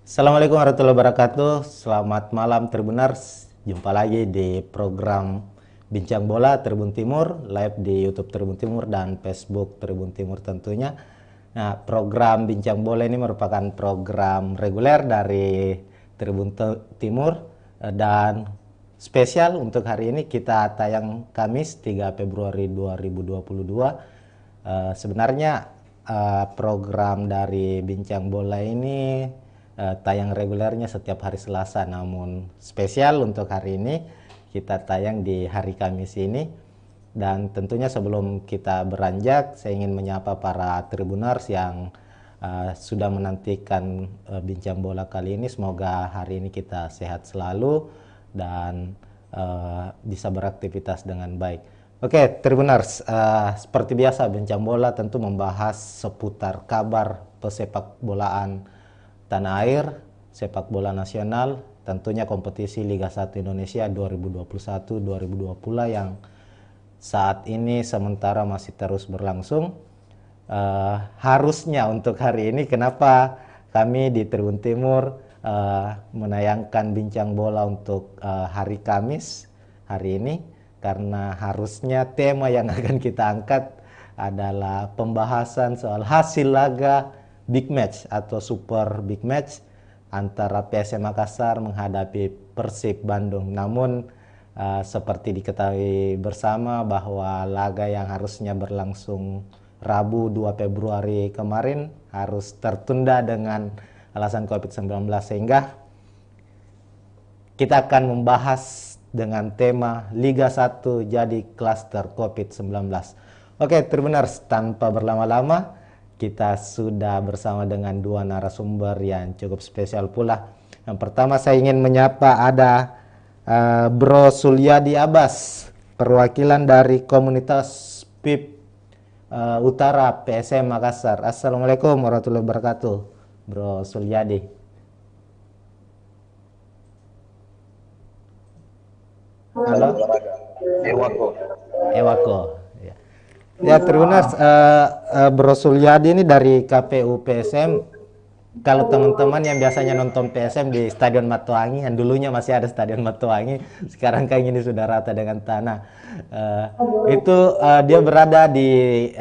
Assalamualaikum warahmatullahi wabarakatuh. Selamat malam Tribuners. Jumpa lagi di program Bincang Bola Tribun Timur, live di YouTube Tribun Timur dan Facebook Tribun Timur tentunya. Nah, program Bincang Bola ini merupakan program reguler dari Tribun Timur dan spesial untuk hari ini kita tayang Kamis 3 Februari 2022. Sebenarnya program dari Bincang Bola ini tayang regulernya setiap hari Selasa, namun spesial untuk hari ini kita tayang di hari Kamis ini. Dan tentunya sebelum kita beranjak, saya ingin menyapa para tribuners yang sudah menantikan Bincang Bola kali ini. Semoga hari ini kita sehat selalu dan bisa beraktivitas dengan baik. Oke, Tribuners, seperti biasa Bincang Bola tentu membahas seputar kabar pesepak bolaan tanah air, sepak bola nasional, tentunya kompetisi Liga 1 Indonesia 2021-2020 yang saat ini sementara masih terus berlangsung. Harusnya untuk hari ini, kenapa kami di Tribun Timur menayangkan Bincang Bola untuk hari Kamis hari ini, karena harusnya tema yang akan kita angkat adalah pembahasan soal hasil laga big match atau super big match antara PSM Makassar menghadapi Persib Bandung. Namun seperti diketahui bersama bahwa laga yang harusnya berlangsung Rabu 2 Februari kemarin harus tertunda dengan alasan COVID-19, sehingga kita akan membahas dengan tema Liga 1 jadi klaster COVID-19. Oke, Tribuners, tanpa berlama-lama, kita sudah bersama dengan dua narasumber yang cukup spesial pula. Yang pertama saya ingin menyapa ada Bro Sulyadi Abbas, perwakilan dari komunitas PIP Utara PSM Makassar. Assalamualaikum warahmatullahi wabarakatuh, Bro Sulyadi. Halo, Ewako. Ewako. Ya, Tribuners, Bro Sulyadi ini dari KPU PSM. Kalau teman-teman yang biasanya nonton PSM di Stadion Matuangi, yang dulunya masih ada Stadion Matuangi, sekarang kayak gini sudah rata dengan tanah. Dia berada di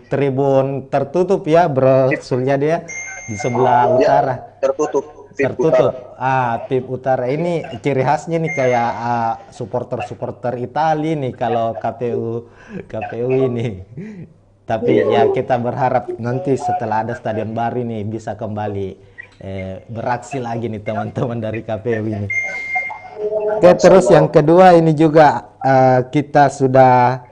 tribun tertutup ya, Bro Sulyadi ya, di sebelah Ya, utara. tertutup. Pit Tertutup. utara. PIP Utara ini ciri khasnya nih kayak supporter-supporter Itali nih kalau KPU ini. Tapi Iya. ya kita berharap nanti setelah ada stadion baru ini bisa kembali beraksi lagi nih teman-teman dari KPU ini. Oke, terus yang kedua ini juga kita sudah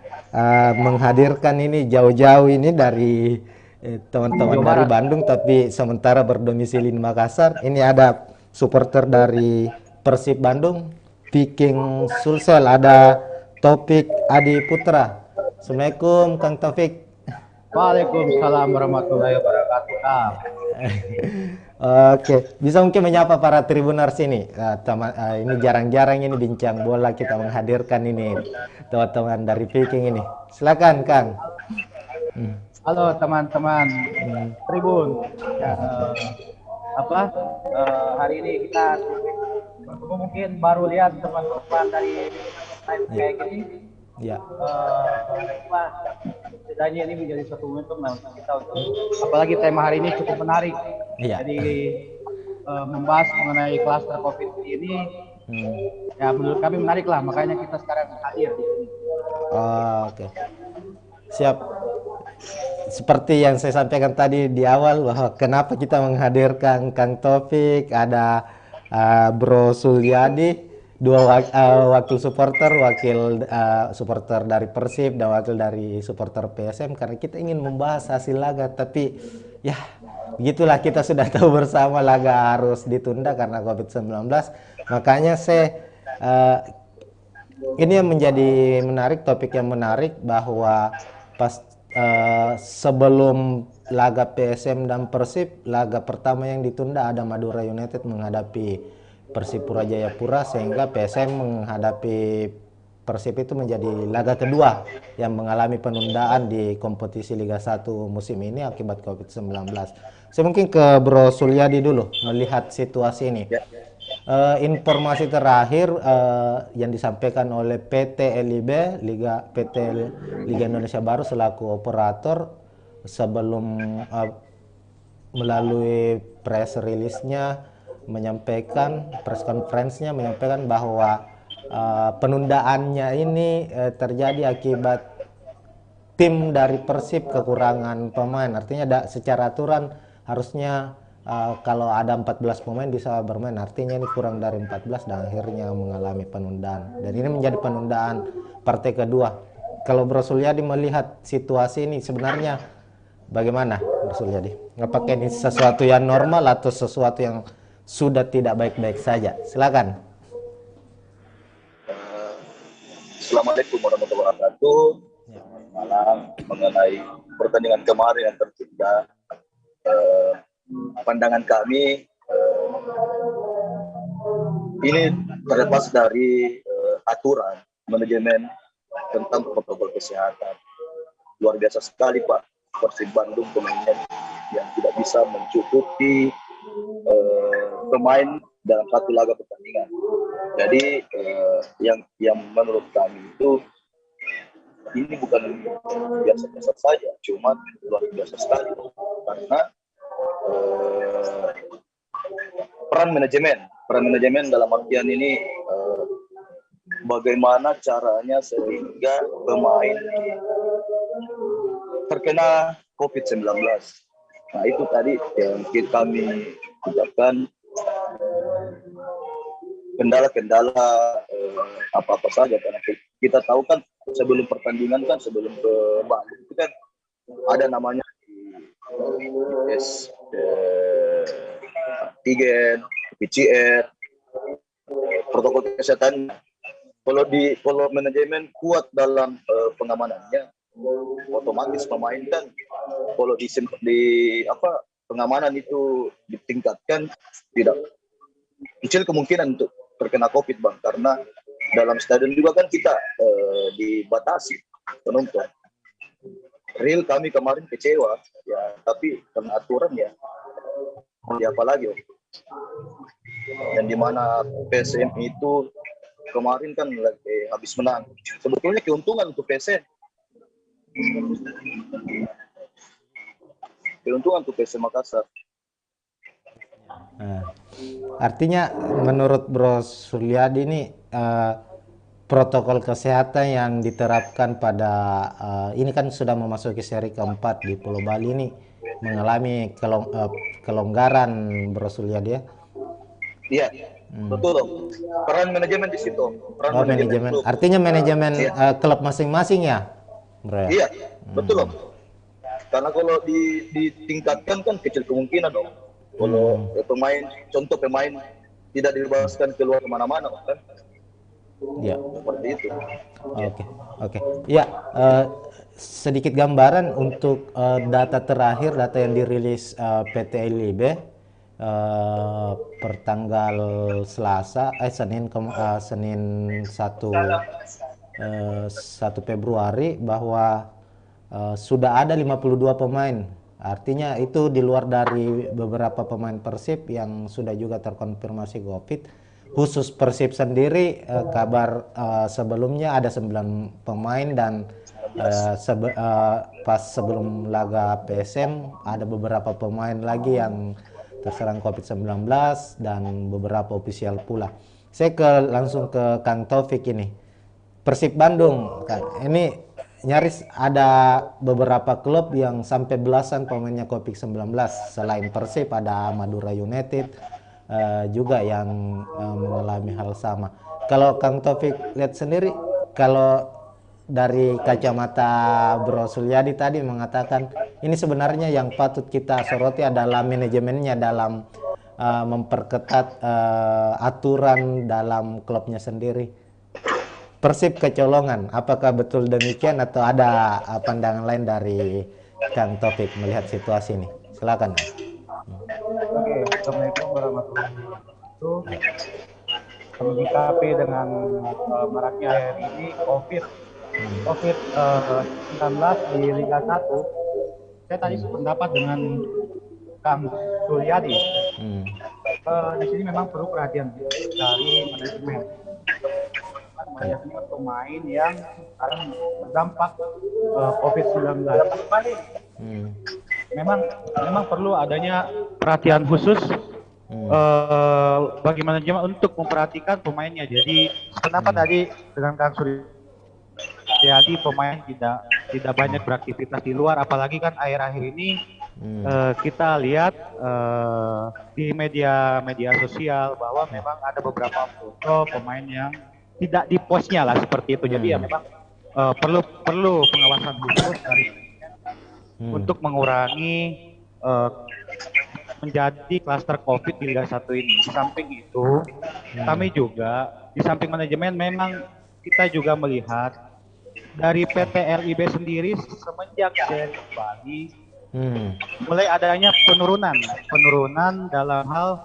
menghadirkan ini jauh-jauh ini dari teman-teman dari Bandung tapi sementara berdomisili di Makassar. Ini ada supporter dari Persib Bandung, Viking Sulsel, ada Taufik Adi Putra. Assalamualaikum Kang Taufik. Waalaikumsalam warahmatullahi wabarakatuh. Oke, bisa mungkin menyapa para tribuners ini. Ini jarang-jarang ini Bincang Bola kita menghadirkan ini teman-teman dari Viking ini. Silakan Kang. Halo teman-teman Tribun. Ya, hari ini kita bertemu, mungkin baru lihat teman-teman dari live kayak gini. Ya. Setidaknya ini menjadi suatu momentum untuk kita apalagi tema hari ini cukup menarik. Iya. Jadi membahas mengenai klaster COVID ini, ya menurut kami menarik lah, makanya kita sekarang hadir di sini. Oke. Siap. Seperti yang saya sampaikan tadi di awal bahwa kenapa kita menghadirkan Kang Taufik, ada Bro Sulyadi, dua wakil supporter, supporter dari Persib dan wakil dari supporter PSM, karena kita ingin membahas hasil laga. Tapi ya begitulah, kita sudah tahu bersama laga harus ditunda karena COVID-19. Makanya ini yang menjadi menarik, topik yang menarik bahwa pas sebelum laga PSM dan Persib, laga pertama yang ditunda ada Madura United menghadapi Persipura Jayapura, sehingga PSM menghadapi Persib itu menjadi laga kedua yang mengalami penundaan di kompetisi Liga 1 musim ini akibat COVID-19. Saya mungkin ke Bro Sulyadi dulu melihat situasi ini. Ya. Informasi terakhir yang disampaikan oleh PT LIB PT Liga Indonesia Baru selaku operator sebelum melalui press release-nya menyampaikan, press conference-nya menyampaikan bahwa penundaannya ini terjadi akibat tim dari Persib kekurangan pemain. Artinya secara aturan harusnya kalau ada 14 pemain bisa bermain, artinya ini kurang dari 14 dan akhirnya mengalami penundaan. Dan ini menjadi penundaan partai kedua. Kalau Bro Sulyadi melihat situasi ini sebenarnya bagaimana Bro Sulyadi? Apakah ini sesuatu yang normal atau sesuatu yang sudah tidak baik-baik saja? Silakan. Assalamualaikum warahmatullahi wabarakatuh. Malam mengenai pertandingan kemarin yang tertunda, pandangan kami ini terlepas dari aturan manajemen tentang protokol kesehatan. Luar biasa sekali Pak, Persib Bandung pemainnya yang tidak bisa mencukupi pemain dalam satu laga pertandingan. Jadi yang menurut kami itu ini bukan biasa-biasa saja, cuma luar biasa sekali karena peran manajemen dalam artian ini bagaimana caranya sehingga pemain terkena COVID-19. Nah itu tadi yang kami ucapkan, kendala-kendala apa-apa saja, karena kita tahu kan sebelum pertandingan kan, sebelum ke Bali itu kan ada namanya di tes antigen, PCR, protokol kesehatan. Kalau manajemen kuat dalam pengamanannya, otomatis pemain kan kalau pengamanan itu ditingkatkan, tidak kecil kemungkinan untuk terkena COVID Bang, karena dalam stadion juga kan kita dibatasi penonton. Real kami kemarin kecewa ya, tapi karena aturan ya apa lagi yang dimana PSM itu kemarin kan habis menang, sebetulnya keuntungan untuk PSM, Makassar. Artinya menurut Bro Sulyadi ini protokol kesehatan yang diterapkan pada ini kan sudah memasuki seri keempat di Pulau Bali ini mengalami kelonggaran, Bro Sulyadi ya? Iya, betul dong. Peran manajemen di situ. Manajemen. Artinya manajemen klub masing-masing ya, Bro? Iya, betul dong. Karena kalau ditingkatkan kan kecil kemungkinan dong. Kalau contoh pemain tidak dibebaskan keluar kemana-mana kan? Ya. Seperti itu. Oke. Ya, sedikit gambaran untuk data terakhir, data yang dirilis PT LIB pertanggal Senin 1 Februari bahwa sudah ada 52 pemain. Artinya itu di luar dari beberapa pemain Persib yang sudah juga terkonfirmasi COVID. Khusus Persib sendiri kabar sebelumnya ada 9 pemain dan pas sebelum laga PSM ada beberapa pemain lagi yang terserang COVID-19 dan beberapa ofisial pula. Saya langsung ke Kang Taufik ini. Persib Bandung, Kang, ini nyaris ada beberapa klub yang sampai belasan pemainnya COVID-19. Selain Persib ada Madura United juga yang mengalami hal sama. Kalau Kang Taufik lihat sendiri, kalau dari kacamata Bro Sulyadi tadi mengatakan ini sebenarnya yang patut kita soroti adalah manajemennya dalam memperketat aturan dalam klubnya sendiri. Persib kecolongan, apakah betul demikian atau ada pandangan lain dari Kang Taufik melihat situasi ini? Silakan. Oke, Assalamualaikum warahmatullahi wabarakatuh. menyikapi dengan maraknya akhir ini COVID-19 di Liga 1, saya tadi sependapat dengan Kang Suryadi. Di sini memang perlu perhatian dari manajemen. Banyak pemain yang sekarang berdampak COVID-19. Memang perlu adanya perhatian khusus bagi manajemen untuk memperhatikan pemainnya. Jadi sependapat tadi dengan Kang Suryadi, pemain tidak banyak beraktivitas di luar, apalagi kan akhir-akhir ini kita lihat di media sosial bahwa memang ada beberapa foto pemain yang tidak di postnya lah seperti itu. Jadi ya memang perlu pengawasan khusus dari untuk mengurangi menjadi klaster COVID di Liga 1 ini. Di samping itu, kami juga di samping manajemen memang kita juga melihat dari PT LIB sendiri semenjak dari Bali mulai adanya penurunan dalam hal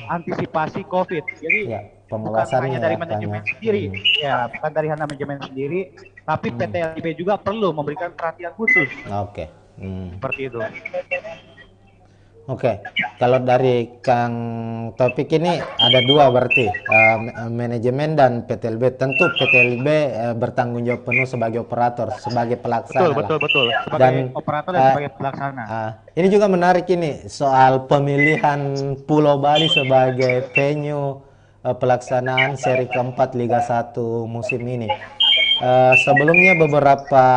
antisipasi COVID. Jadi bukan hanya dari manajemen sendiri, bukan dari manajemen sendiri, tapi PT LIB juga perlu memberikan perhatian khusus. Seperti itu. Kalau dari Kang Taufik ini ada dua berarti, manajemen dan PT LIB. Tentu PT LIB bertanggung jawab penuh sebagai operator, sebagai pelaksana. Betul. Sebagai operator dan sebagai pelaksana. Ini juga menarik ini soal pemilihan Pulau Bali sebagai venue pelaksanaan seri keempat Liga 1 musim ini. Sebelumnya beberapa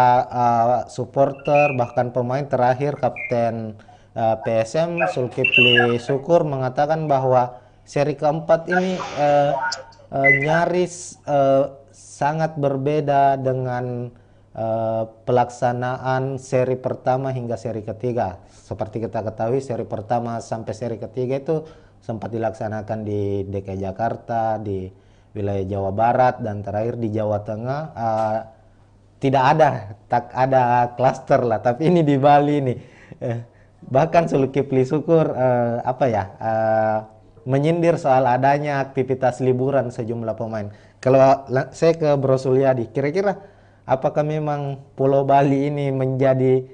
supporter bahkan pemain, terakhir Kapten PSM Zulkifli Syukur mengatakan bahwa seri keempat ini nyaris sangat berbeda dengan pelaksanaan seri pertama hingga seri ketiga. Seperti kita ketahui, seri pertama sampai seri ketiga itu sempat dilaksanakan di DKI Jakarta, di wilayah Jawa Barat, dan terakhir di Jawa Tengah. Tak ada klaster lah, tapi ini di Bali nih. Bahkan Zulkifli Syukur menyindir soal adanya aktivitas liburan sejumlah pemain. Kalau saya ke Bro Sulyadi, kira-kira apakah memang Pulau Bali ini menjadi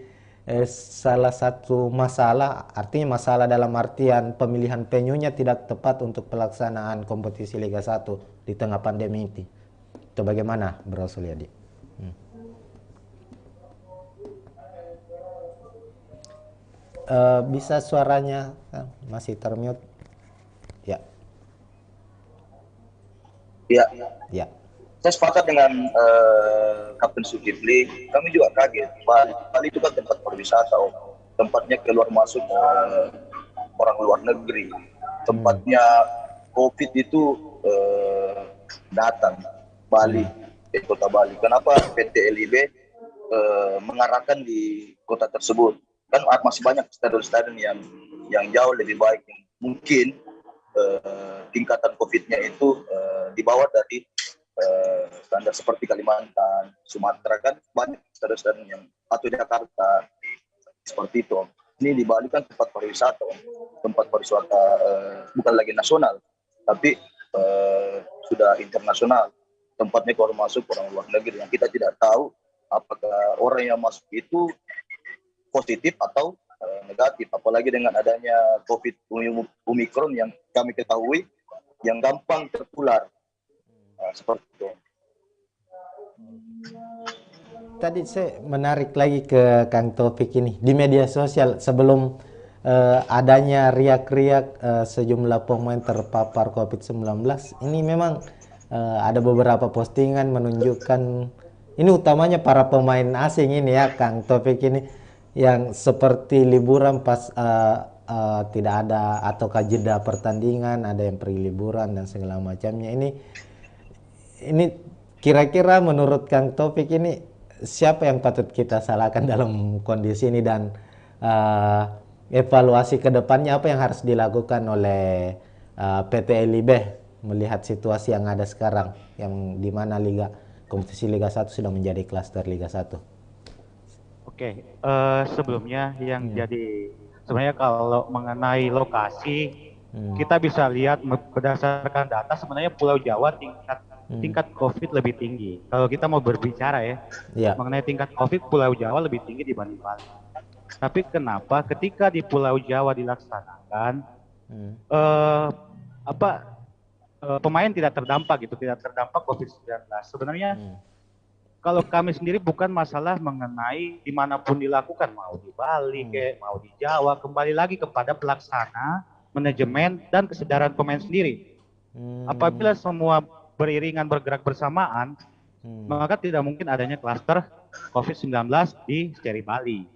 salah satu masalah, artinya masalah dalam artian pemilihan venue-nya tidak tepat untuk pelaksanaan kompetisi Liga 1 di tengah pandemi ini? Itu bagaimana, Bro Sulyadi? Bisa suaranya masih termute? Ya. Saya sepakat dengan Kapten Zulkifli. Kami juga kaget. Bali itu kan tempat pariwisata, tempatnya keluar masuk orang luar negeri. Tempatnya COVID itu datang Bali, kota Bali. Kenapa PT LIB mengarahkan di kota tersebut? Kan masih banyak stadion-stadion yang jauh lebih baik, mungkin tingkatan COVID-nya itu di bawah dari standar seperti Kalimantan, Sumatera, kan banyak stadion-stadion yang, atau Jakarta seperti itu. Ini di Bali kan tempat pariwisata bukan lagi nasional, tapi sudah internasional. Tempatnya keluar masuk orang luar negeri yang kita tidak tahu apakah orang yang masuk itu positif atau negatif, apalagi dengan adanya COVID Omicron yang kami ketahui yang gampang tertular. Seperti itu. Tadi saya menarik lagi ke Kang Taufik ini, di media sosial sebelum adanya riak-riak sejumlah pemain terpapar COVID-19, ini memang ada beberapa postingan menunjukkan, ini utamanya para pemain asing ini ya Kang Taufik ini, yang seperti liburan pas tidak ada atau jeda pertandingan, ada yang pergi liburan dan segala macamnya. Ini kira-kira menurut Kang Taufik ini siapa yang patut kita salahkan dalam kondisi ini, dan evaluasi ke depannya apa yang harus dilakukan oleh PT LIB melihat situasi yang ada sekarang, yang dimana kompetisi Liga 1 sudah menjadi klaster Liga 1. Sebelumnya yang jadi sebenarnya kalau mengenai lokasi Kita bisa lihat berdasarkan data sebenarnya Pulau Jawa tingkat COVID lebih tinggi. Kalau kita mau berbicara ya Ya. mengenai tingkat COVID, Pulau Jawa lebih tinggi dibanding Bali. Tapi kenapa ketika di Pulau Jawa dilaksanakan pemain tidak terdampak gitu, tidak terdampak COVID-19. Sebenarnya kalau kami sendiri bukan masalah mengenai dimanapun dilakukan, mau di Bali, mau di Jawa, kembali lagi kepada pelaksana, manajemen, dan kesadaran pemain sendiri. Apabila semua beriringan bergerak bersamaan, maka tidak mungkin adanya klaster COVID-19 di seri Bali.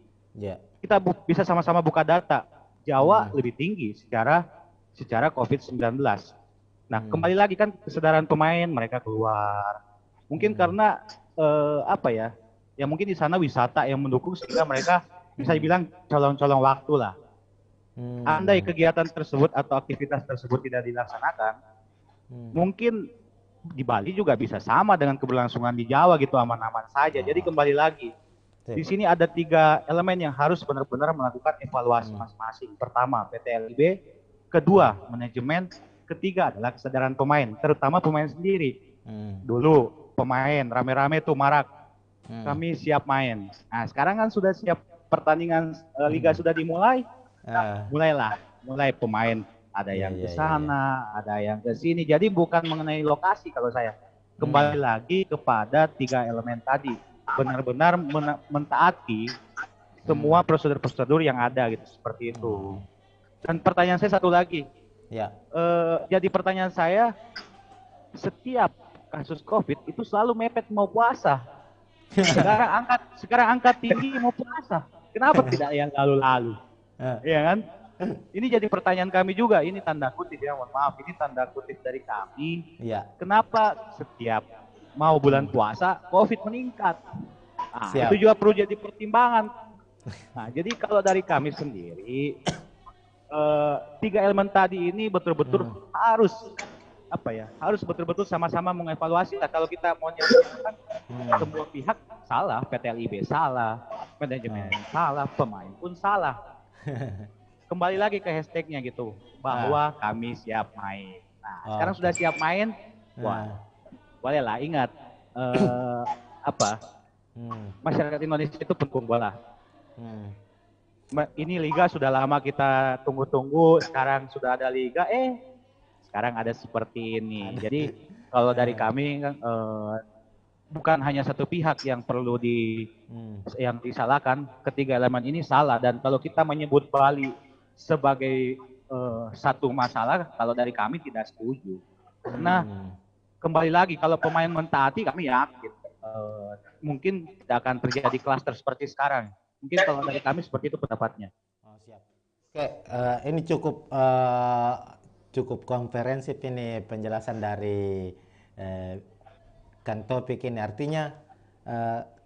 Kita bisa sama-sama buka data. Jawa lebih tinggi secara COVID-19. Nah, kembali lagi kan kesadaran pemain, mereka keluar. Mungkin karena ya mungkin di sana wisata yang mendukung sehingga mereka bisa dibilang colong-colong waktu lah. Andai kegiatan tersebut atau aktivitas tersebut tidak dilaksanakan, mungkin di Bali juga bisa sama dengan keberlangsungan di Jawa gitu, aman-aman saja. Jadi kembali lagi, di sini ada 3 elemen yang harus benar-benar melakukan evaluasi masing-masing. Pertama, PT LIB, kedua, manajemen, ketiga adalah kesadaran pemain, terutama pemain sendiri. Dulu pemain rame-rame tuh marak, kami siap main. Nah, sekarang kan sudah siap, pertandingan liga sudah dimulai, mulai pemain ada yang ke sana, ada yang ke sini. Jadi bukan mengenai lokasi kalau saya. Kembali lagi kepada 3 elemen tadi, benar-benar mentaati semua prosedur-prosedur yang ada gitu, seperti itu. Dan pertanyaan saya satu lagi. Jadi pertanyaan saya, setiap kasus COVID itu selalu mepet mau puasa. Sekarang angka tinggi mau puasa. Kenapa tidak yang lalu-lalu? Iya kan? Ini jadi pertanyaan kami juga. Ini tanda kutip ya, mohon maaf. Ini tanda kutip dari kami. Kenapa setiap mau bulan puasa COVID meningkat? Nah, itu juga perlu jadi pertimbangan. Nah, jadi kalau dari kami sendiri, 3 elemen tadi ini betul-betul harus betul-betul sama-sama mengevaluasi. Kalau kita mau nyatakan semua pihak salah, PT LIB salah, manajemen salah, pemain pun salah. Kembali lagi ke hashtagnya gitu, bahwa kami siap main. Nah, sekarang sudah siap main, bolehlah ingat masyarakat Indonesia itu pendukung bola. Ini liga sudah lama kita tunggu-tunggu, sekarang sudah ada liga, sekarang ada seperti ini. Jadi kalau dari kami kan bukan hanya satu pihak yang perlu yang disalahkan, ketiga elemen ini salah. Dan kalau kita menyebut Bali sebagai satu masalah, kalau dari kami tidak setuju. Karena kembali lagi, kalau pemain mentaati, kami yakin mungkin tidak akan terjadi klaster seperti sekarang. Mungkin kalau dari kami seperti itu pendapatnya. Siap. Oke, ini cukup komprehensif ini penjelasan dari Kang Taufik ini. Artinya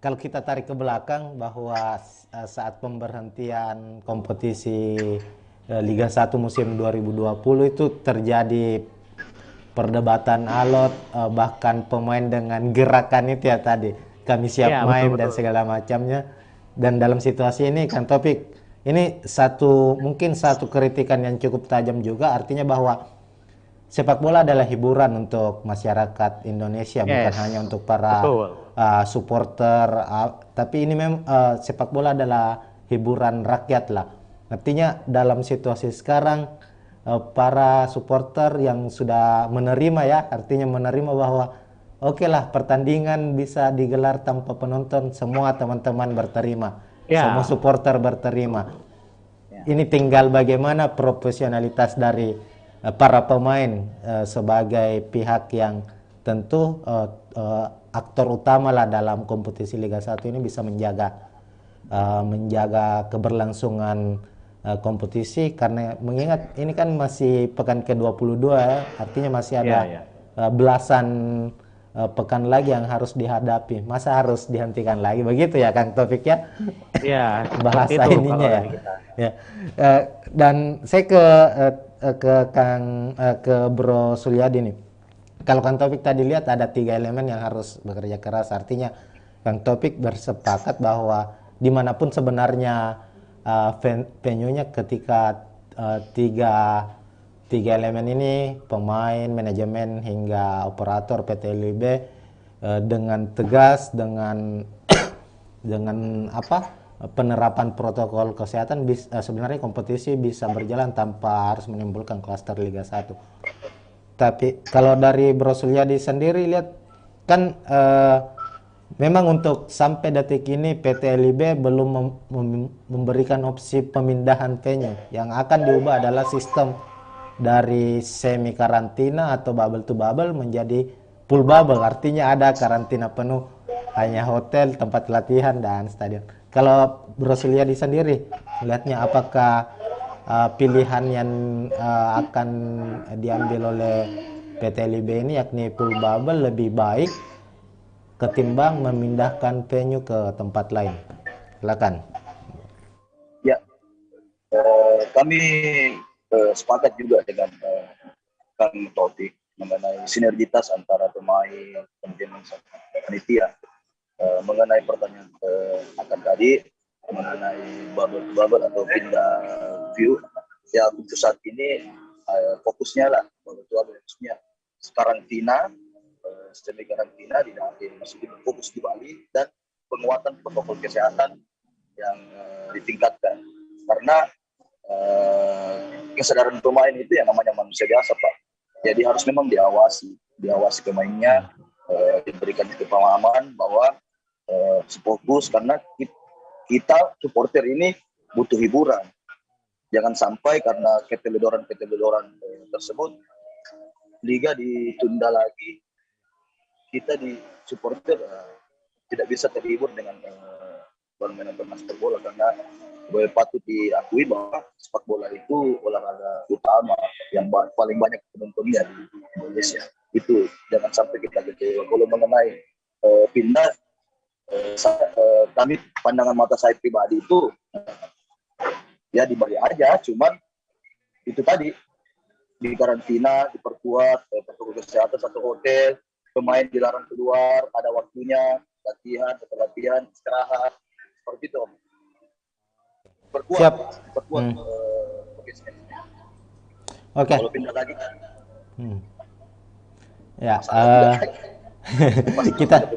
kalau kita tarik ke belakang bahwa saat pemberhentian kompetisi Liga 1 musim 2020 itu terjadi perdebatan alot, bahkan pemain dengan gerakan itu ya tadi, kami siap main betul. Dan segala macamnya. Dan dalam situasi ini Kang Taufik, ini mungkin satu kritikan yang cukup tajam juga, artinya bahwa sepak bola adalah hiburan untuk masyarakat Indonesia, bukan hanya untuk para supporter, tapi ini memang sepak bola adalah hiburan rakyat lah. Artinya dalam situasi sekarang para supporter yang sudah menerima ya, artinya menerima bahwa oke lah, pertandingan bisa digelar tanpa penonton, semua teman-teman berterima, semua supporter berterima. Ini tinggal bagaimana profesionalitas dari para pemain sebagai pihak yang tentu aktor utama lah dalam kompetisi Liga 1 ini bisa menjaga keberlangsungan kompetisi, karena mengingat ini kan masih pekan ke-22 ya, artinya masih ada belasan pekan lagi yang harus dihadapi. Masa harus dihentikan lagi begitu ya Kang Taufik ya? Iya, bahasa ininya ya. Dan saya ke Bro Sulyadi nih. Kalau Kang Taufik tadi lihat ada 3 elemen yang harus bekerja keras. Artinya Kang Taufik bersepakat bahwa dimanapun sebenarnya venue-nya ketika 3 tiga elemen ini, pemain, manajemen, hingga operator PT LIB dengan tegas, dengan dengan penerapan protokol kesehatan sebenarnya kompetisi bisa berjalan tanpa harus menimbulkan klaster Liga 1. Tapi kalau dari Bro Sulyadi sendiri lihat kan memang untuk sampai detik ini PT LIB belum memberikan opsi pemindahan venue. Yang akan diubah adalah sistem dari semi karantina atau bubble to bubble menjadi full bubble, artinya ada karantina penuh, hanya hotel, tempat latihan, dan stadion. Kalau Bro Sulyadi sendiri melihatnya, apakah pilihan yang akan diambil oleh PT LIB ini yakni full bubble lebih baik ketimbang memindahkan venue ke tempat lain? Silakan. Ya, kami sepakat juga dengan Kang Taufik mengenai sinergitas antara pemain, manajemen, panitia. Mengenai pertanyaan akan tadi, mengenai bubble atau pindah view, ya untuk saat ini fokusnya lah, fokusnya karantina, semi karantina masih fokus di Bali, dan penguatan protokol kesehatan yang ditingkatkan. Karena kesadaran pemain itu yang namanya manusia biasa, Pak. Jadi harus memang diawasi pemainnya, diberikan pemahaman bahwa fokus, karena kita supporter ini butuh hiburan. Jangan sampai karena keteledoran tersebut liga ditunda lagi, kita di supporter tidak bisa terhibur dengan permainan sepak bola, karena patut diakui bahwa sepak bola itu olahraga utama yang paling banyak penontonnya di Indonesia. Itu jangan sampai kita gitu. Kalau mengenai pindah, kami pandangan mata saya pribadi itu ya diberi aja, cuman itu tadi di karantina, diperkuat protokol kesehatan satu hotel, pemain dilarang keluar, ada waktunya, latihan, setelah latihan, istirahat, seperti itu. Siap. Perkuat Oke. Kalau pindah lagi kan Ya, kita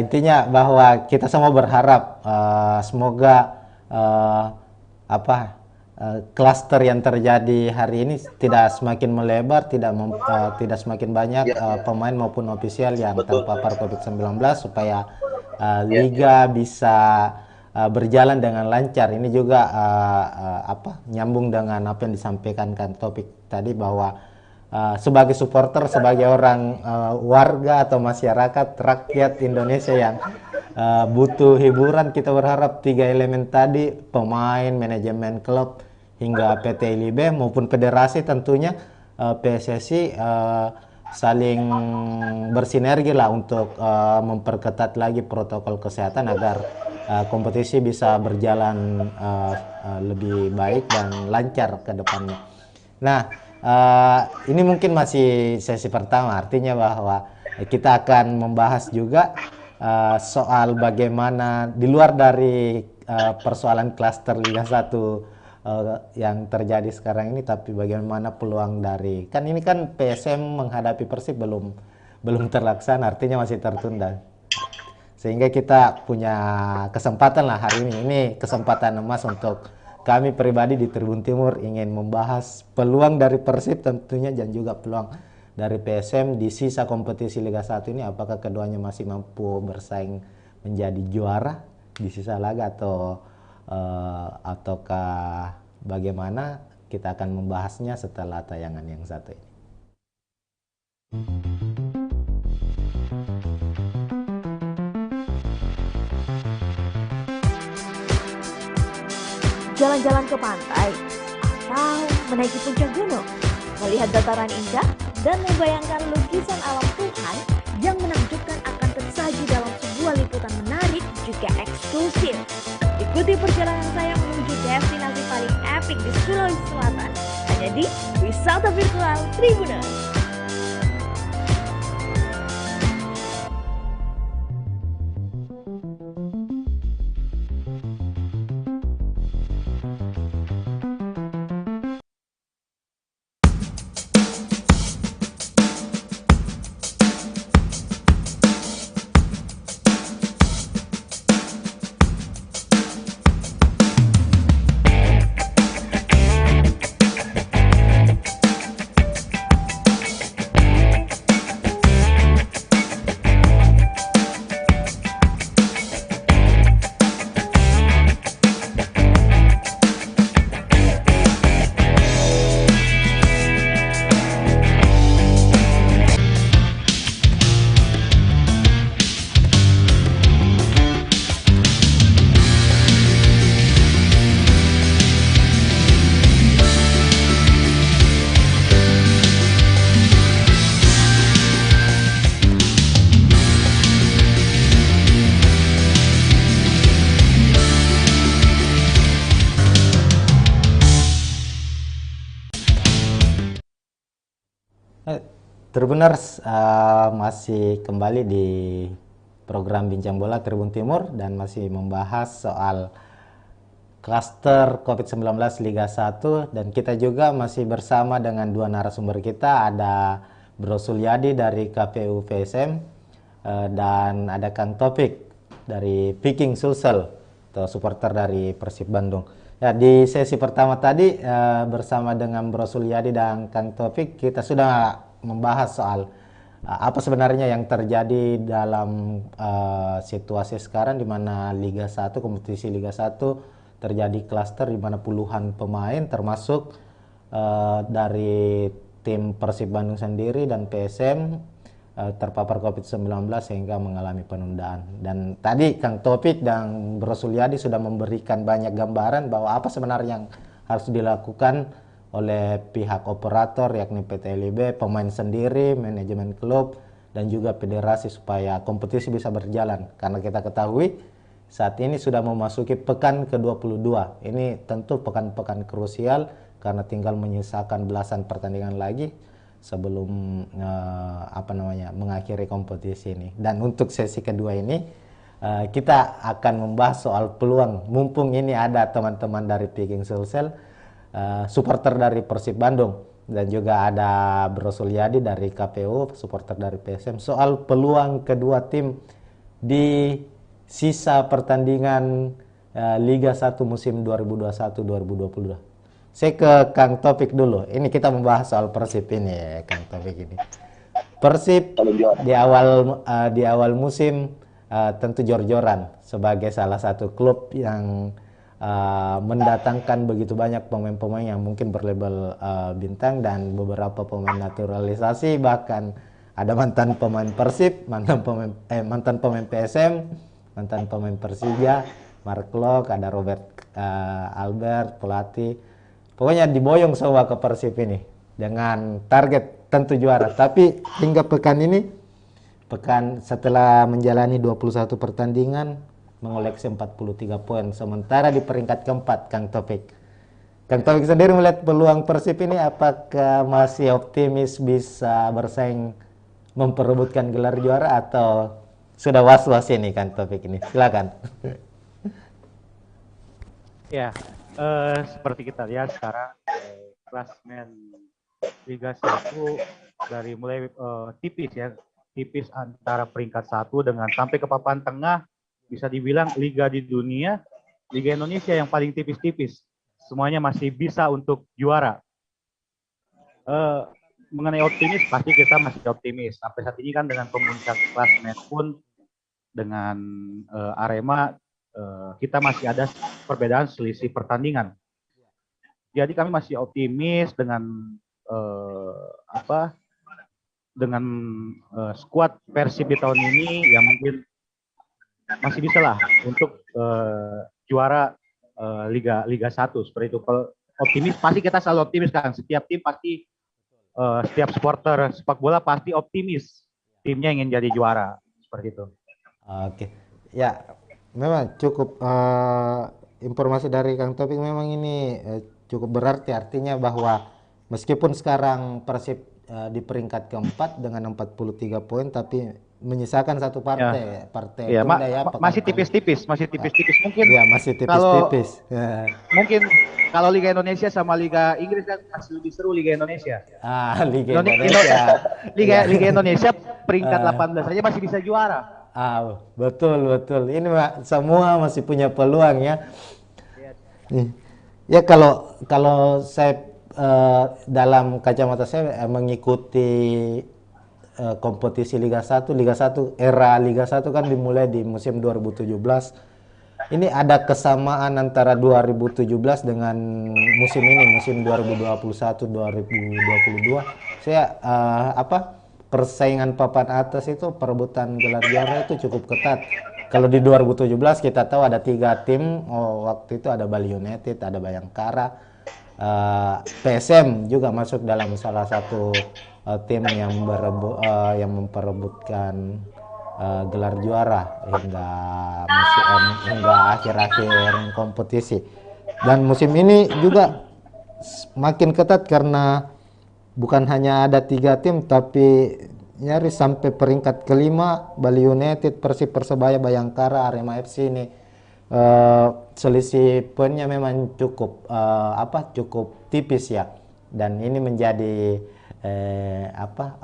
intinya bahwa kita semua berharap semoga klaster yang terjadi hari ini tidak semakin melebar, tidak semakin banyak pemain maupun ofisial yang terpapar COVID-19, supaya liga bisa berjalan dengan lancar. Ini juga nyambung dengan apa yang disampaikan kan topik tadi, bahwa sebagai supporter, sebagai orang warga atau masyarakat rakyat Indonesia yang butuh hiburan, kita berharap tiga elemen tadi, pemain, manajemen klub, hingga PT LIB maupun federasi tentunya PSSI saling bersinergi lah untuk memperketat lagi protokol kesehatan agar kompetisi bisa berjalan lebih baik dan lancar ke depannya. Nah, ini mungkin masih sesi pertama, artinya bahwa kita akan membahas juga soal bagaimana di luar dari persoalan klaster Liga 1 yang terjadi sekarang ini, tapi bagaimana peluang dari, kan ini kan PSM menghadapi Persib belum terlaksana, artinya masih tertunda, sehingga kita punya kesempatan lah hari ini kesempatan emas untuk kami pribadi di Tribun Timur ingin membahas peluang dari Persib tentunya, dan juga peluang dari PSM di sisa kompetisi Liga 1 ini. Apakah keduanya masih mampu bersaing menjadi juara di sisa laga, ataukah bagaimana? Kita akan membahasnya setelah tayangan yang satu ini. Jalan-jalan ke pantai, atau menaiki puncak gunung, melihat dataran indah, dan membayangkan lukisan alam Tuhan yang menakjubkan akan tersaji dalam sebuah liputan menarik juga eksklusif. Ikuti perjalanan saya menuju destinasi paling epik di Sulawesi Selatan, hanya di Wisata Virtual Tribuners. Tribuners, masih kembali di program Bincang Bola Tribun Timur dan masih membahas soal klaster COVID-19 Liga 1, dan kita juga masih bersama dengan dua narasumber kita. Ada Bro Sulyadi dari KPU VSM dan ada Kang Topik dari Viking Sulsel atau supporter dari Persib Bandung. Ya, di sesi pertama tadi bersama dengan Bro Sulyadi dan Kang Topik kita sudah membahas soal apa sebenarnya yang terjadi dalam situasi sekarang di mana Liga 1, kompetisi Liga 1 terjadi klaster di mana puluhan pemain termasuk dari tim Persib Bandung sendiri dan PSM terpapar COVID-19 sehingga mengalami penundaan. Dan tadi Kang Topik dan Bro Sulyadi sudah memberikan banyak gambaran bahwa apa sebenarnya yang harus dilakukan oleh pihak operator yakni PT LIB, pemain sendiri, manajemen klub, dan juga federasi supaya kompetisi bisa berjalan. Karena kita ketahui saat ini sudah memasuki pekan ke-22. Ini tentu pekan-pekan krusial karena tinggal menyisakan belasan pertandingan lagi sebelum mengakhiri kompetisi ini. Dan untuk sesi kedua ini kita akan membahas soal peluang, mumpung ini ada teman-teman dari Viking Sulsel, supporter dari Persib Bandung, dan juga ada Bro Sulyadi dari KPU, supporter dari PSM, soal peluang kedua tim di sisa pertandingan Liga 1 musim 2021-2022. Saya ke Kang Topik dulu. Ini kita membahas soal Persib ini ya, Kang Topik ini. Persib di awal musim tentu jor-joran sebagai salah satu klub yang mendatangkan begitu banyak pemain-pemain yang mungkin berlabel bintang dan beberapa pemain naturalisasi, bahkan ada mantan pemain Persib, mantan pemain PSM, mantan pemain Persija, Mark Lok, ada Robert Albert, pelatih. Pokoknya diboyong semua ke Persib ini dengan target tentu juara. Tapi hingga pekan ini, setelah menjalani 21 pertandingan, mengoleksi 43 poin, sementara di peringkat keempat. Kang Topik sendiri melihat peluang Persib ini, apakah masih optimis bisa bersaing memperebutkan gelar juara atau sudah was-was ini, Kang Topik ini? Silakan. Ya, seperti kita lihat sekarang klasmen Liga 1 dari mulai tipis antara peringkat 1 dengan sampai ke papan tengah. Bisa dibilang liga di dunia, Liga Indonesia yang paling tipis-tipis. Semuanya masih bisa untuk juara. Mengenai optimis, pasti kita masih optimis. Sampai saat ini kan dengan pemuncak klasemen pun dengan Arema, kita masih ada perbedaan selisih pertandingan. Jadi kami masih optimis dengan skuad Persib di tahun ini yang mungkin masih bisa lah untuk juara Liga 1 seperti itu. Kalau optimis, pasti kita selalu optimis kan. Setiap tim pasti, setiap supporter sepak bola pasti optimis timnya ingin jadi juara seperti itu. Oke, ya memang cukup informasi dari Kang Topik memang ini cukup berarti, artinya bahwa meskipun sekarang Persib di peringkat keempat dengan 43 poin, tapi menyisakan satu partai, ya, masih tipis-tipis mungkin. Ya, masih tipis-tipis. Mungkin kalau Liga Indonesia sama Liga Inggris kan masih lebih seru Liga Indonesia. Liga Indonesia. Liga Indonesia peringkat 18 saja masih bisa juara. Betul. Ini semua masih punya peluang ya. Ya, kalau saya dalam kacamata saya mengikuti kompetisi Liga 1 era Liga 1 kan dimulai di musim 2017. Ini ada kesamaan antara 2017 dengan musim ini, musim 2021-2022. Saya persaingan papan atas itu, perebutan gelar juara itu cukup ketat. Kalau di 2017 kita tahu ada 3 tim, waktu itu ada Bali United, ada Bayangkara, PSM juga masuk dalam salah satu tim yang memperebutkan gelar juara hingga akhir-akhir kompetisi. Dan musim ini juga makin ketat karena bukan hanya ada 3 tim, tapi nyaris sampai peringkat kelima Bali United, Persib, Persebaya, Bayangkara, Arema FC ini selisih poinnya memang cukup tipis ya, dan ini menjadi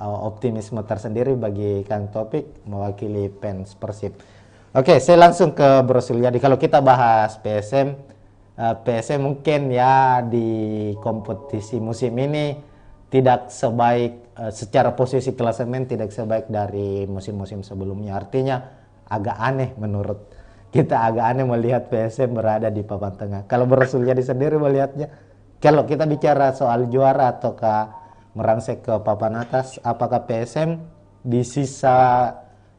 optimisme tersendiri bagi Kang Topik mewakili fans Persib. Oke, saya langsung ke Bro Sulyadi. Kalau kita bahas PSM mungkin ya di kompetisi musim ini tidak sebaik secara posisi klasemen tidak sebaik dari musim-musim sebelumnya. Artinya agak aneh menurut kita, agak aneh melihat PSM berada di papan tengah. Kalau Bro Sulyadi sendiri melihatnya, kalau kita bicara soal juara ataukah merangsek ke papan atas, apakah PSM di sisa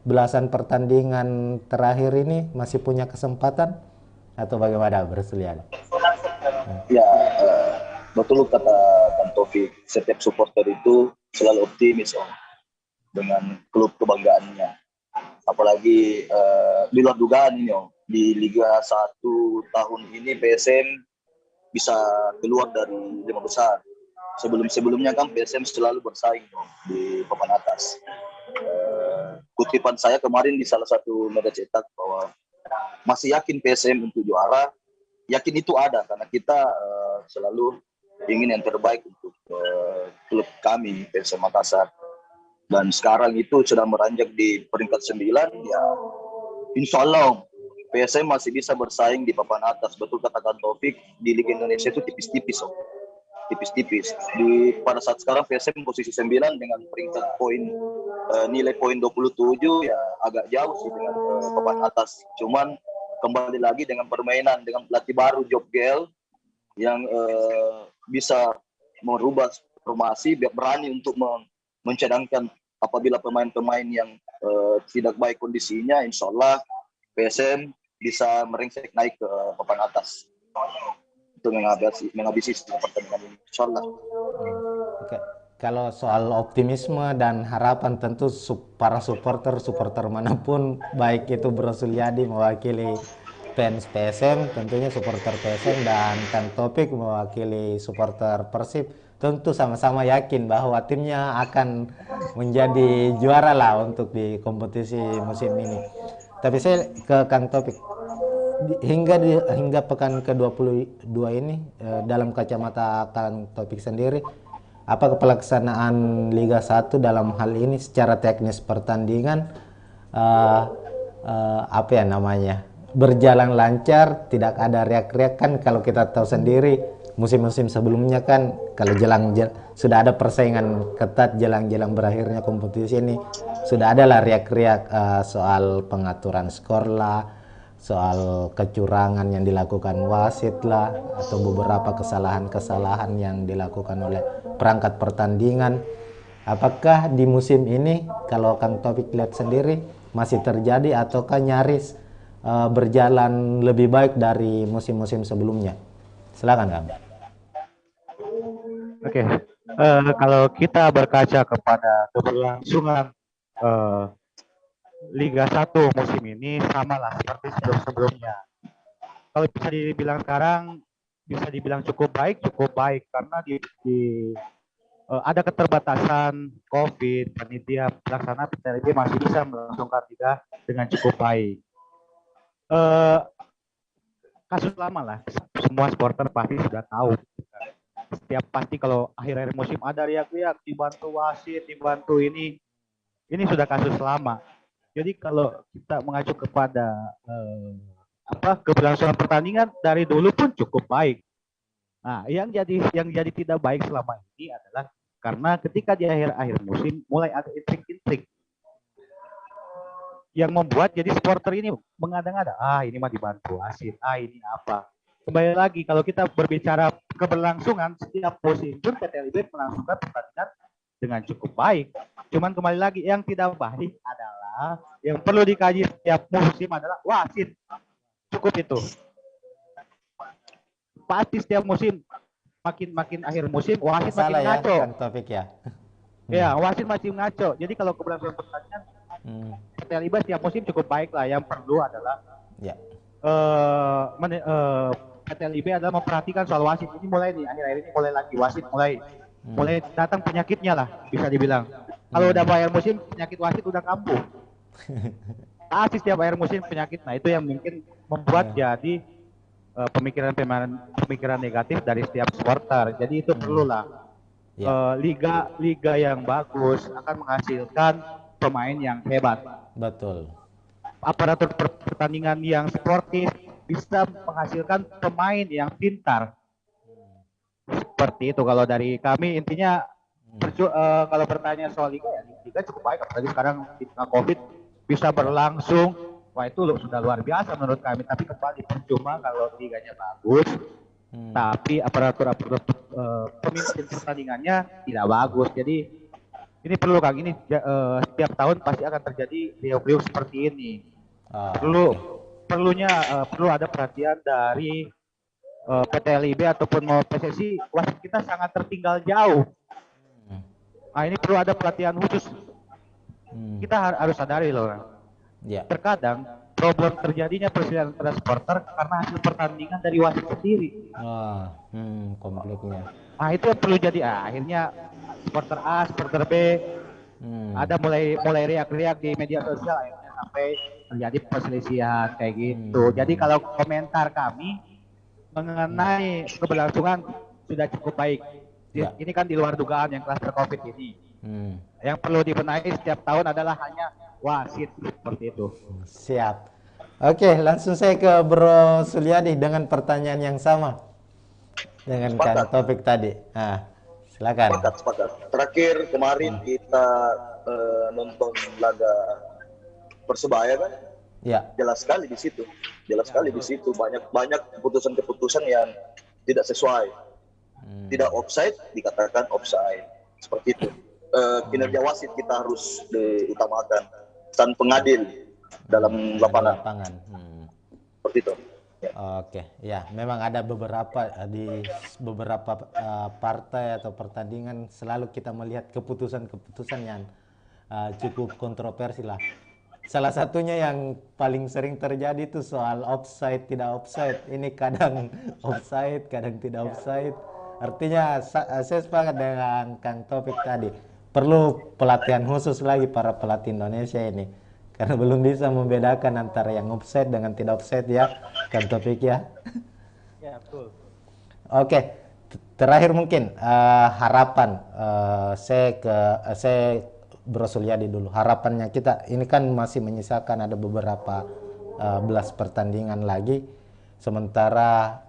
belasan pertandingan terakhir ini masih punya kesempatan atau bagaimana, Bro Sulyadi? Ya, betul kata Kang Taufik, setiap supporter itu selalu optimis dengan klub kebanggaannya. Apalagi di luar dugaan ini di Liga 1 tahun ini PSM bisa keluar dari 5 besar. Sebelumnya kan PSM selalu bersaing di papan atas. Kutipan saya kemarin di salah satu media cetak bahwa masih yakin PSM untuk juara, yakin itu ada karena kita selalu ingin yang terbaik untuk klub kami PSM Makassar. Dan sekarang itu sedang meranjak di peringkat 9, ya insya Allah PSM masih bisa bersaing di papan atas. Betul katakan Taufik, di Liga Indonesia itu tipis-tipis tipis-tipis. Pada saat sekarang PSM posisi 9 dengan peringkat nilai poin 27, ya agak jauh sih dengan papan atas. Cuman kembali lagi dengan permainan dengan pelatih baru Job Gel yang bisa merubah formasi, berani untuk mencadangkan apabila pemain-pemain yang tidak baik kondisinya, insya Allah PSM bisa merengsek naik ke papan atas untuk menghabisi pertandingan ini, insya Allah. Oke. Kalau soal optimisme dan harapan, tentu para supporter manapun, baik itu Bro Sulyadi mewakili fans PSM, tentunya supporter PSM, dan Kang Topik mewakili supporter Persib, tentu sama-sama yakin bahwa timnya akan menjadi juara lah untuk di kompetisi musim ini. Tapi saya ke Kang Topik, hingga pekan ke-22 ini, dalam kacamata Kang Topik sendiri, apakah pelaksanaan Liga 1 dalam hal ini secara teknis pertandingan berjalan lancar, tidak ada riak-riak? Kan kalau kita tahu sendiri musim-musim sebelumnya kan kalau sudah ada persaingan ketat jelang berakhirnya kompetisi ini, sudah ada lah riak-riak soal pengaturan skor lah, soal kecurangan yang dilakukan wasit lah, atau beberapa kesalahan-kesalahan yang dilakukan oleh perangkat pertandingan. Apakah di musim ini kalau Kang Topik lihat sendiri masih terjadi ataukah nyaris berjalan lebih baik dari musim-musim sebelumnya? Silakan, Kang. Oke. Kalau kita berkaca kepada keberlangsungan Liga 1 musim ini, sama lah seperti sebelum-sebelumnya. Kalau bisa dibilang sekarang, bisa dibilang cukup baik karena ada keterbatasan COVID, panitia pelaksana PTLB masih bisa melangsungkan liga dengan cukup baik. Kasus lama lah, semua supporter pasti sudah tahu. Setiap pasti kalau akhir-akhir musim ada riak-riak, dibantu wasit, dibantu ini sudah kasus lama. Jadi kalau kita mengacu kepada keberlangsungan pertandingan dari dulu pun cukup baik. Nah, yang jadi tidak baik selama ini adalah karena ketika di akhir-akhir musim mulai ada intrik-intrik yang membuat jadi supporter ini mengada-ngada, ini mah dibantu wasit, ini apa. Kembali lagi kalau kita berbicara keberlangsungan, setiap musim pun PT LIB melangsungkan pertandingan dengan cukup baik. Cuman kembali lagi yang tidak baik adalah yang perlu dikaji setiap musim adalah wasit. Cukup itu. Pasti setiap musim makin akhir musim wasit makin ngaco. Kan topik ya. Ya, wasit masih ngaco. Jadi kalau keberlangsungan pertandingan PT LIB setiap musim cukup baik lah. Yang perlu adalah PT LIB adalah memperhatikan soal wasit. Ini mulai nih akhir-akhir ini mulai lagi wasit mulai mulai datang penyakitnya lah bisa dibilang. Kalau udah akhir musim penyakit wasit udah kambuh. Pasti setiap akhir musim penyakit. Nah itu yang mungkin membuat jadi pemikiran negatif dari setiap supporter. Jadi itu perlulah Ya, liga yang bagus akan menghasilkan pemain yang hebat. betul. Aparatur pertandingan yang sportif bisa menghasilkan pemain yang pintar. Seperti itu kalau dari kami intinya kalau bertanya soal liga ya liga cukup baik apalagi sekarang di tengah covid bisa berlangsung. Wah itu sudah luar biasa menurut kami, tapi kembali percuma kalau liganya bagus tapi aparatur pemimpin pertandingannya tidak bagus. Jadi ini perlu Kang, ini setiap tahun pasti akan terjadi riuh-riuh seperti ini. Perlu ada perhatian dari PT LIB ataupun mau PSSI. Wasit kita sangat tertinggal jauh. Nah ini perlu ada pelatihan khusus. Kita harus sadari loh. Ya. Terkadang problem terjadinya perselisihan antara supporter karena hasil pertandingan dari wasit sendiri. Konfliknya. Nah itu yang perlu jadi. Akhirnya supporter A, supporter B ada mulai riak-riak di media sosial akhirnya sampai terjadi perselisihan kayak gitu. Jadi kalau komentar kami mengenai keberlangsungan sudah cukup baik. Ini kan di luar dugaan yang klaster COVID ini. Yang perlu dibenahi setiap tahun adalah hanya wasit seperti itu. Siap. Oke, langsung saya ke Bro Sulyadi dengan pertanyaan yang sama dengan kan topik tadi. Nah, silakan. Sepakat. Terakhir kemarin kita nonton laga Persebaya kan? Ya. Jelas sekali di situ. Banyak keputusan-keputusan yang tidak sesuai. Tidak offside dikatakan offside. Seperti itu. Kinerja wasit kita harus diutamakan. Dan pengadil dalam lapangan. Seperti itu. Ya. Oke, ya memang ada beberapa partai atau pertandingan selalu kita melihat keputusan-keputusan yang cukup kontroversi lah. Salah satunya yang paling sering terjadi itu soal offside tidak offside. Ini kadang offside, kadang tidak offside. Artinya saya sepakat dengan Kang Topik tadi. Perlu pelatihan khusus lagi para pelatih Indonesia ini. Karena belum bisa membedakan antara yang offside dengan tidak offside ya, Kang Topik ya. Ya, betul. Oke, terakhir mungkin harapan saya Bro Sulyadi dulu. Harapannya kita ini kan masih menyisakan ada beberapa belas pertandingan lagi. Sementara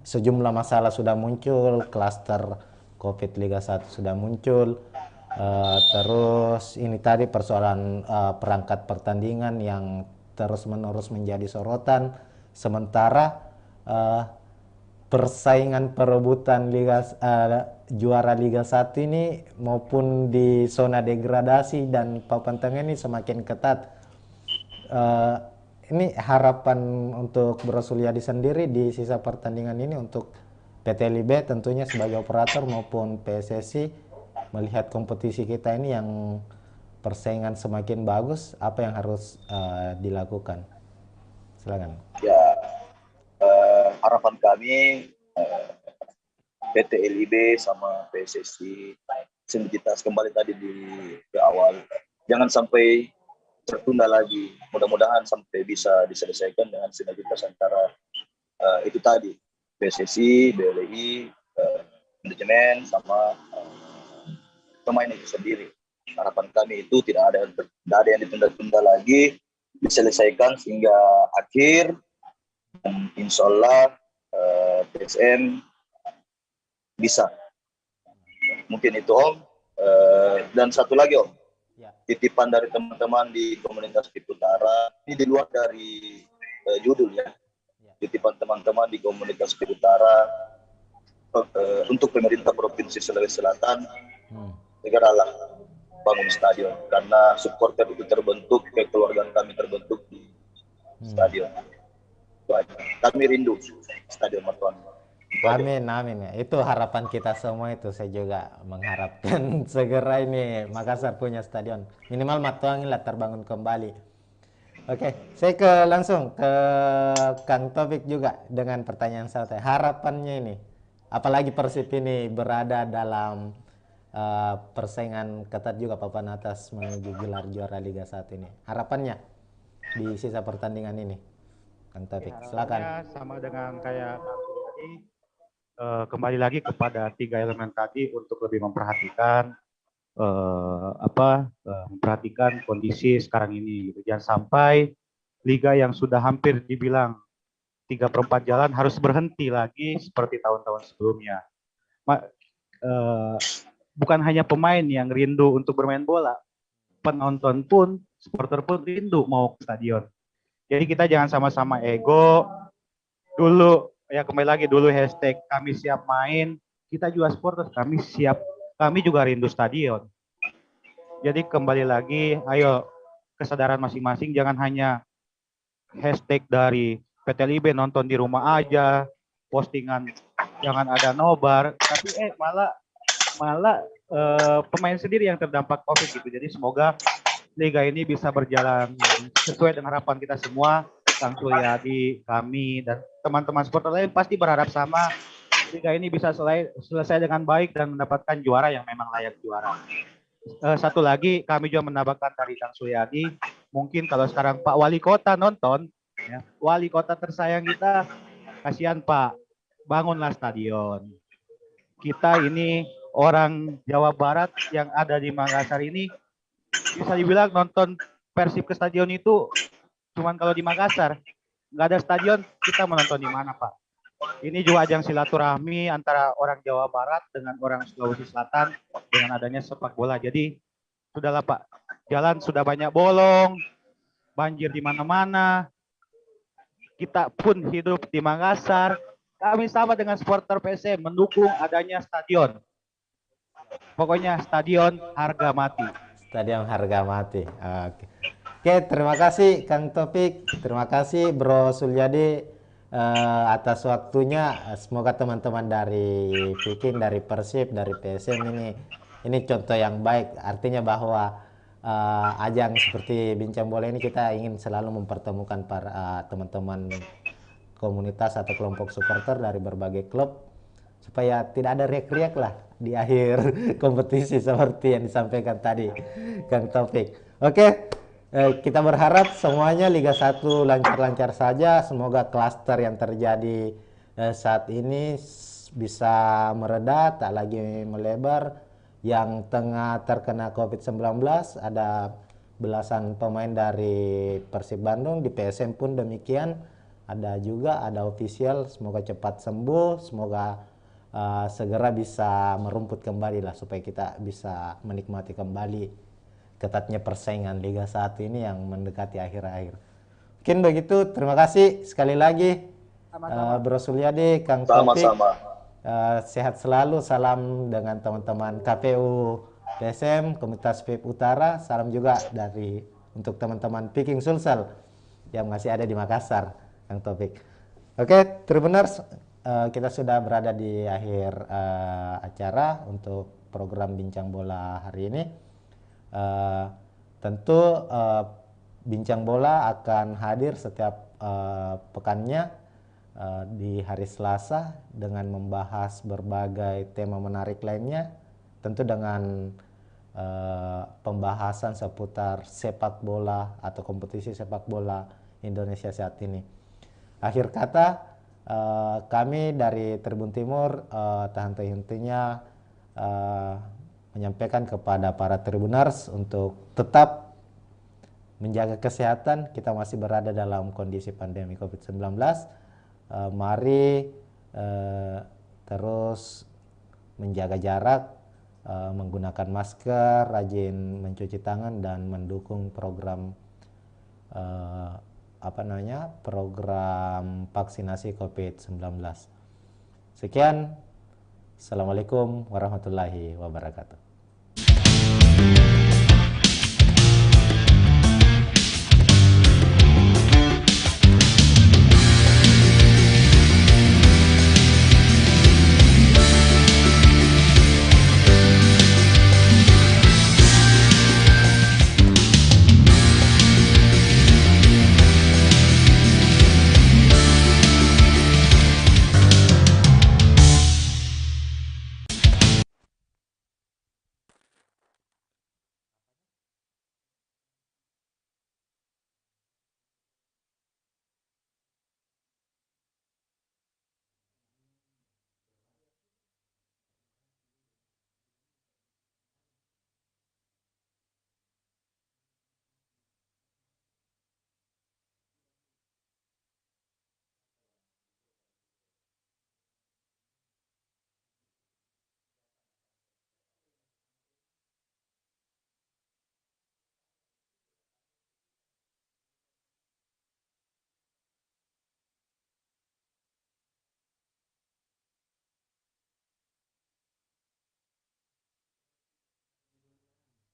sejumlah masalah sudah muncul, klaster COVID Liga 1 sudah muncul. Terus ini tadi persoalan perangkat pertandingan yang terus-menerus menjadi sorotan. Sementara persaingan perebutan juara Liga 1 ini maupun di zona degradasi dan papan tengah ini semakin ketat. Ini harapan untuk Bro Sulyadi sendiri di sisa pertandingan ini untuk PT LIB tentunya sebagai operator maupun PSSI melihat kompetisi kita ini yang persaingan semakin bagus, apa yang harus dilakukan? Silakan. Ya, harapan kami PT LIB sama PSSI sinergitas kembali tadi di awal, jangan sampai tertunda lagi. Mudah-mudahan sampai bisa diselesaikan dengan sinergitas antara itu tadi PSSI, BLI, manajemen sama pemain itu sendiri. Harapan kami itu tidak ada yang ditunda-tunda lagi, diselesaikan sehingga akhir. Dan insya Allah PSM bisa. Mungkin itu Om. Dan satu lagi Om, titipan dari teman-teman di komunitas Pit Utara, ini di luar dari judul ya. Titipan teman-teman di komunitas Pit Utara untuk pemerintah Provinsi Sulawesi Selatan, segeralah bangun stadion, karena supporter itu terbentuk, kekeluargaan kami terbentuk di stadion. Kami rindu stadion Martuan. Amin, amin ya. Itu harapan kita semua itu. Saya juga mengharapkan segera ini Makassar punya stadion. Minimal Martuan lah terbangun kembali. Oke, saya langsung ke Kang Topik juga dengan pertanyaan saya. Harapannya ini apalagi Persib ini berada dalam persaingan ketat juga papan atas menuju gelar juara Liga 1 ini. Harapannya di sisa pertandingan ini, Kang Taufik, silakan. Harapannya sama dengan kayak Kang Suryadi, kembali lagi kepada 3 elemen tadi untuk lebih memperhatikan memperhatikan kondisi sekarang ini gitu. Jangan sampai liga yang sudah hampir dibilang 3/4 jalan harus berhenti lagi seperti tahun-tahun sebelumnya. Bukan hanya pemain yang rindu untuk bermain bola, penonton pun, supporter pun rindu mau ke stadion. Jadi kita jangan sama-sama ego. Dulu ya kembali lagi dulu hashtag kami siap main, kita juga supporter kami siap, kami juga rindu stadion. Jadi kembali lagi, ayo kesadaran masing-masing, jangan hanya hashtag dari PT LIB nonton di rumah aja, postingan jangan ada nobar, tapi malah pemain sendiri yang terdampak COVID gitu. Jadi semoga liga ini bisa berjalan sesuai dengan harapan kita semua. Kang Suryadi, kami, dan teman-teman supporter lain pasti berharap sama, liga ini bisa selesai dengan baik dan mendapatkan juara yang memang layak juara. Satu lagi, kami juga menambahkan dari Kang Suryadi, mungkin kalau sekarang Pak Wali Kota nonton, ya, Wali Kota tersayang kita, kasihan Pak, bangunlah stadion. Kita ini orang Jawa Barat yang ada di Makassar ini, bisa dibilang nonton Persib ke stadion itu cuman kalau di Makassar. Nggak ada stadion, kita menonton di mana Pak? Ini juga ajang silaturahmi antara orang Jawa Barat dengan orang Sulawesi Selatan dengan adanya sepak bola. Jadi sudahlah Pak, jalan sudah banyak bolong, banjir di mana-mana. Kita pun hidup di Makassar. Kami sama dengan supporter PSM mendukung adanya stadion. Pokoknya stadion harga mati. Stadion harga mati. Oke, terima kasih Kang Taufik, terima kasih Bro Suryadi atas waktunya. Semoga teman-teman dari Viking, dari Persib, dari PSM ini contoh yang baik. Artinya bahwa ajang seperti Bincang Bola ini kita ingin selalu mempertemukan para teman-teman komunitas atau kelompok supporter dari berbagai klub supaya tidak ada riak-riak lah di akhir kompetisi seperti yang disampaikan tadi Kang Taufik. Oke, kita berharap semuanya Liga 1 lancar-lancar saja. Semoga klaster yang terjadi saat ini bisa mereda, tak lagi melebar. Yang tengah terkena COVID-19 ada belasan pemain dari Persib Bandung, di PSM pun demikian. Ada official, semoga cepat sembuh, semoga segera bisa merumput kembali lah supaya kita bisa menikmati kembali ketatnya persaingan Liga 1 ini yang mendekati akhir-akhir. Mungkin begitu, terima kasih sekali lagi Bro Suryadi, Kang Taufik. Sehat selalu, salam dengan teman-teman KPU PSM, Komunitas PIP Utara, salam juga untuk teman-teman Viking Sulsel yang masih ada di Makassar, Kang Taufik. Oke, Tribuners, kita sudah berada di akhir acara untuk program Bincang Bola hari ini. Tentu Bincang Bola akan hadir setiap pekannya di hari Selasa dengan membahas berbagai tema menarik lainnya, tentu dengan pembahasan seputar sepak bola atau kompetisi sepak bola Indonesia saat ini. Akhir kata, kami dari Tribun Timur tak henti-hentinya menyampaikan kepada para Tribuners untuk tetap menjaga kesehatan. Kita masih berada dalam kondisi pandemi COVID-19. Mari terus menjaga jarak, menggunakan masker, rajin mencuci tangan, dan mendukung program program vaksinasi COVID-19. Sekian, Assalamualaikum warahmatullahi wabarakatuh.